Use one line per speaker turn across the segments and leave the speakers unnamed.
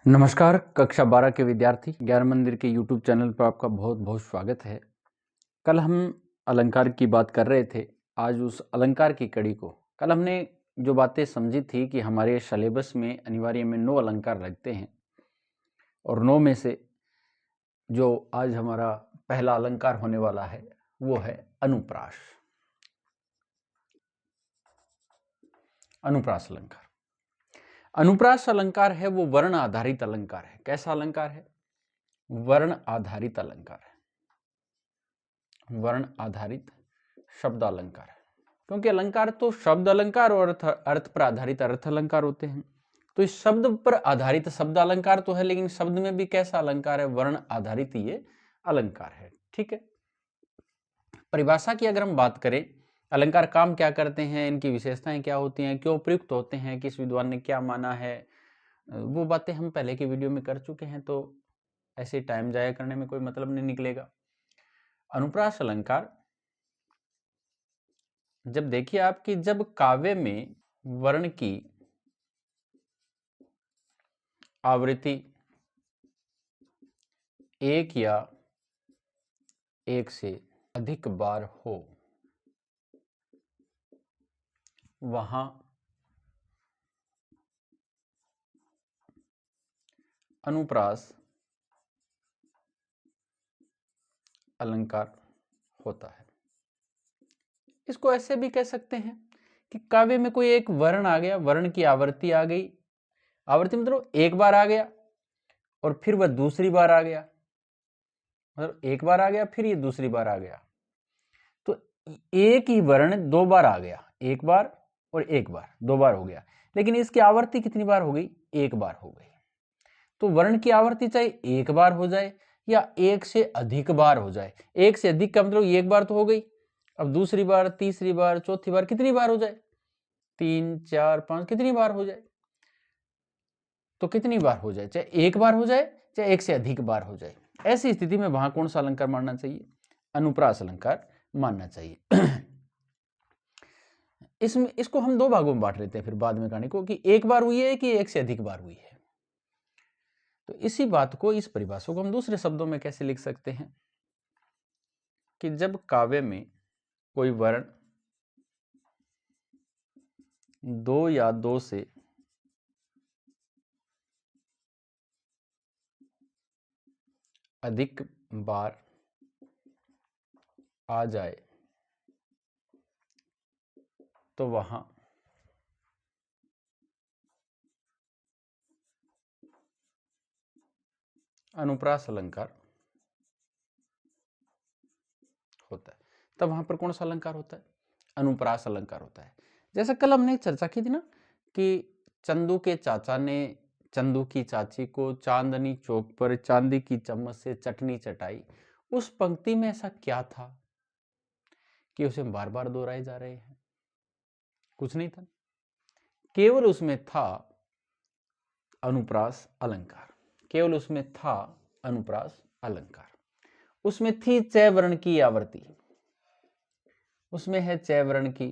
नमस्कार कक्षा 12 के विद्यार्थी, ज्ञान मंदिर के YouTube चैनल पर आपका बहुत बहुत स्वागत है। कल हम अलंकार की बात कर रहे थे। आज उस अलंकार की कड़ी को, कल हमने जो बातें समझी थी कि हमारे सिलेबस में अनिवार्य में 9 अलंकार लगते हैं और 9 में से जो आज हमारा पहला अलंकार होने वाला है वो है अनुप्रास। अनुप्रास अलंकार, अनुप्रास अलंकार है वो वर्ण आधारित अलंकार है। कैसा अलंकार है? वर्ण आधारित अलंकार है, वर्ण आधारित शब्द अलंकार है। क्योंकि अलंकार तो शब्द अलंकार और अर्थ पर आधारित अर्थ अलंकार होते हैं। तो इस शब्द पर आधारित शब्द अलंकार तो है, लेकिन शब्द में भी कैसा अलंकार है? वर्ण आधारित ये अलंकार है। ठीक है। परिभाषा की अगर हम बात करें, अलंकार काम क्या करते हैं, इनकी विशेषताएं क्या होती हैं, क्यों प्रयुक्त होते हैं, किस विद्वान ने क्या माना है, वो बातें हम पहले के वीडियो में कर चुके हैं, तो ऐसे टाइम जाया करने में कोई मतलब नहीं निकलेगा। अनुप्रास अलंकार, जब देखिए आपकी जब काव्य में वर्ण की आवृत्ति एक या एक से अधिक बार हो, वहां अनुप्रास अलंकार होता है। इसको ऐसे भी कह सकते हैं कि काव्य में कोई एक वर्ण आ गया, वर्ण की आवृत्ति आ गई। आवृत्ति मतलब एक बार आ गया और फिर वह दूसरी बार आ गया, मतलब एक बार आ गया फिर ये दूसरी बार आ गया। तो एक ही वर्ण दो बार आ गया, एक बार और एक बार, दो बार हो गया। लेकिन इसकी आवृत्ति कितनी बार हो गई? एक बार हो गई। तो वर्ण की आवृत्ति चाहे एक बार हो जाए या एक से अधिक बार हो जाए। एक से अधिक का मतलब एक बार तो हो गई, अब दूसरी बार, तीसरी बार, चौथी बार, कितनी बार हो जाए? 3, 4, 5, कितनी बार हो जाए? तो कितनी बार हो जाए, चाहे एक बार हो जाए चाहे एक से अधिक बार हो जाए, ऐसी स्थिति में वहां कौन सा अलंकार मानना चाहिए? अनुप्रास अलंकार मानना चाहिए। इसमें इसको हम दो भागों में बांट लेते हैं फिर बाद में कहानी को, कि एक बार हुई है कि एक से अधिक बार हुई है। तो इसी बात को, इस परिभाषा को हम दूसरे शब्दों में कैसे लिख सकते हैं कि जब काव्य में कोई वर्ण दो या दो से अधिक बार आ जाए तो वहां अनुप्रास अलंकार होता है। तब वहां पर कौन सा अलंकार होता है? अनुप्रास अलंकार होता है। जैसे कल हमने चर्चा की थी ना कि चंदू के चाचा ने चंदू की चाची को चांदनी चौक पर चांदी की चम्मच से चटनी चटाई। उस पंक्ति में ऐसा क्या था कि उसे बार बार दोहराए जा रहे हैं? कुछ नहीं था, केवल उसमें था अनुप्रास अलंकार, केवल उसमें था अनुप्रास अलंकार। उसमें थी चय वर्ण की आवृत्ति, उसमें है चय वर्ण की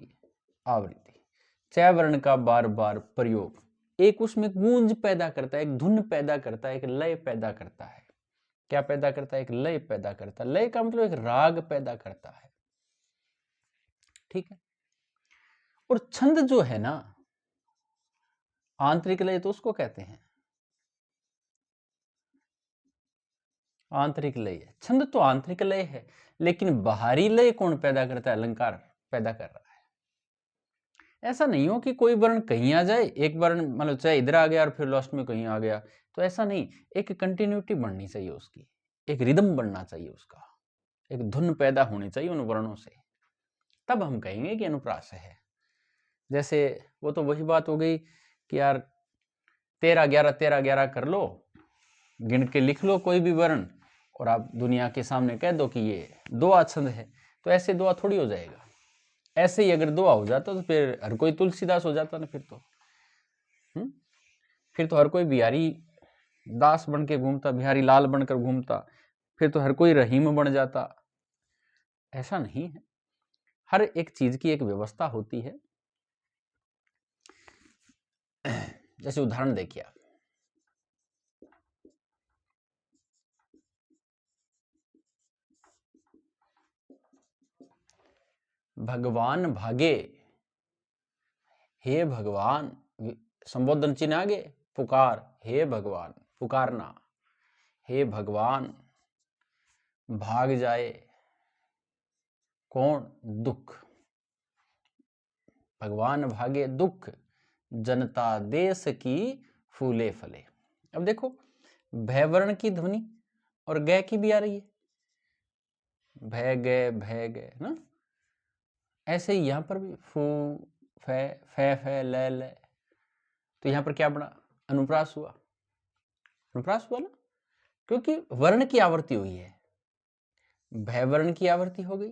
आवृत्ति, चय वर्ण का बार बार प्रयोग एक उसमें गूंज पैदा करता है, एक धुन पैदा करता है, एक लय पैदा करता है। क्या पैदा करता है? एक लय पैदा करता है। लय का मतलब एक राग पैदा करता है। ठीक है। और छंद जो है ना, आंतरिक लय तो उसको कहते हैं, आंतरिक लय है। छंद तो आंतरिक लय है, लेकिन बाहरी लय कौन पैदा करता है? अलंकार पैदा कर रहा है। ऐसा नहीं हो कि कोई वर्ण कहीं आ जाए, एक वर्ण मतलब चाहे इधर आ गया और फिर लास्ट में कहीं आ गया, तो ऐसा नहीं। एक कंटिन्यूटी बननी चाहिए उसकी, एक रिदम बनना चाहिए उसका, एक धुन पैदा होनी चाहिए उन वर्णों से, तब हम कहेंगे कि अनुप्रास है। जैसे वो तो वही बात हो गई कि यार 13 11 13 11 कर लो, गिन के लिख लो कोई भी वर्ण, और आप दुनिया के सामने कह दो कि ये दुआ छंद है, तो ऐसे दुआ थोड़ी हो जाएगा। ऐसे ही अगर दुआ हो जाता तो फिर हर कोई तुलसीदास हो जाता ना, फिर तो हर कोई बिहारी दास बन के घूमता, बिहारी लाल बनकर घूमता, फिर तो हर कोई रहीम बन जाता। ऐसा नहीं है, हर एक चीज की एक व्यवस्था होती है। जैसे उदाहरण देखिए, भगवान भागे, हे भगवान, संबोधन चिन्ह आगे, पुकार, हे भगवान, पुकारना, हे भगवान, भाग जाए कौन, दुख, भगवान भागे दुख, जनता देश की फूले फले। अब देखो भय वर्ण की ध्वनि और ग की भी आ रही है, भय गए ना, ऐसे ही यहां पर भी फू फे ले, तो यहां पर क्या बना, अनुप्रास हुआ, अनुप्रास हुआ ना, क्योंकि वर्ण की आवृत्ति हुई है। भय वर्ण की आवृत्ति हो गई,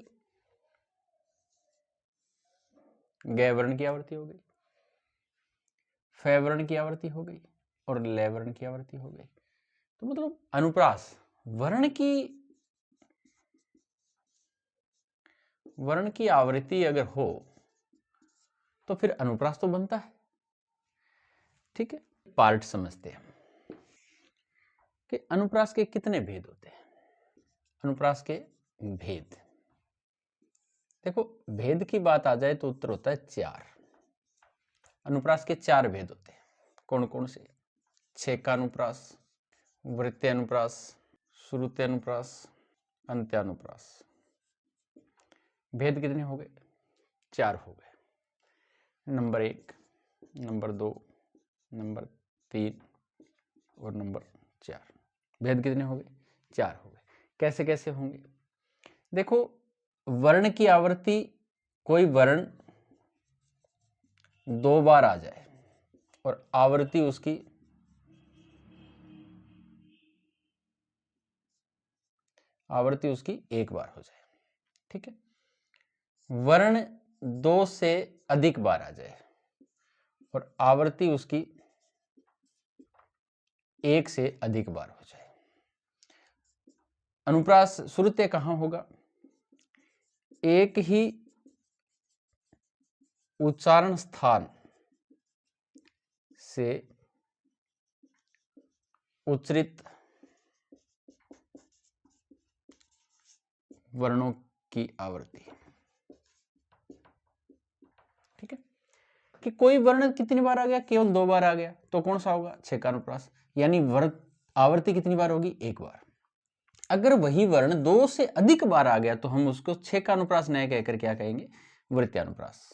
ग वर्ण की आवृत्ति हो गई, फे वर्ण की आवृत्ति हो गई और ले वर्ण की आवृत्ति हो गई। तो मतलब अनुप्रास वर्ण की आवृत्ति अगर हो तो फिर अनुप्रास तो बनता है। ठीक है, पार्ट समझते हैं कि अनुप्रास के कितने भेद होते हैं। अनुप्रास के भेद, देखो भेद की बात आ जाए तो उत्तर होता है 4। अनुप्रास के 4 भेद होते हैं। कौन कौन से, छेकानुप्रास, वृत्त्यानुप्रास, श्रुत्यानुप्रास, अंत्यानुप्रास। भेद कितने हो गए, 4 हो गए। नंबर 1, नंबर 2, नंबर 3 और नंबर 4। भेद कितने हो गए, 4 हो गए। कैसे कैसे होंगे, देखो वर्ण की आवृत्ति, कोई वर्ण 2 बार आ जाए और आवृत्ति उसकी एक बार हो जाए। ठीक है, वर्ण 2 से अधिक बार आ जाए और आवृत्ति उसकी 1 से अधिक बार हो जाए। अनुप्रास श्रुत्य कहां होगा, एक ही उच्चारण स्थान से उच्चरित वर्णों की आवृत्ति। ठीक है, कि कोई वर्ण कितनी बार आ गया, केवल 2 बार आ गया, तो कौन सा होगा, छेकानुप्रास, यानी वर्ण आवृत्ति कितनी बार होगी, 1 बार। अगर वही वर्ण 2 से अधिक बार आ गया तो हम उसको छेकानुप्रास नहीं कहकर क्या कहेंगे, वृत्त्यानुप्रास।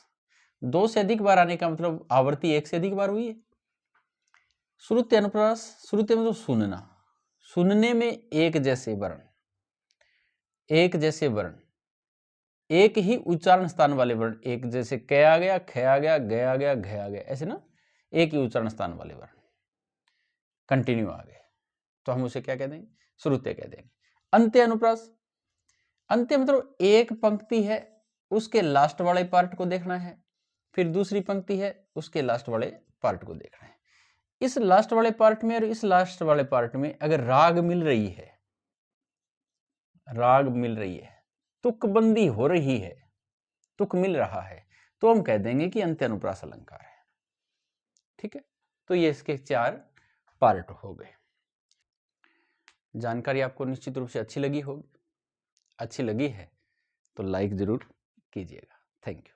2 से अधिक बार आने का मतलब आवृत्ति 1 से अधिक बार हुई है। श्रुत्यानुप्रास, श्रुत्य मतलब सुनना, सुनने में एक जैसे वर्ण, एक ही उच्चारण स्थान वाले वर्ण, एक जैसे क आ गया, ख आ गया, ग आ गया, घ आ गया, ऐसे ना, एक ही उच्चारण स्थान वाले वर्ण कंटिन्यू आ गए तो हम उसे क्या कह देंगे, श्रुत्य कह देंगे। अंत्य अनुप्रास, अंत्य मतलब एक पंक्ति है, उसके लास्ट वाले पार्ट को देखना है, फिर दूसरी पंक्ति है, उसके लास्ट वाले पार्ट को देखना है। इस लास्ट वाले पार्ट में और इस लास्ट वाले पार्ट में अगर राग मिल रही है, तुकबंदी हो रही है, तुक मिल रहा है, तो हम कह देंगे कि अंत्य अनुप्रास अलंकार है। ठीक है, तो ये इसके 4 पार्ट हो गए। जानकारी आपको निश्चित रूप से अच्छी लगी होगी, अच्छी लगी है तो लाइक जरूर कीजिएगा। Thank you.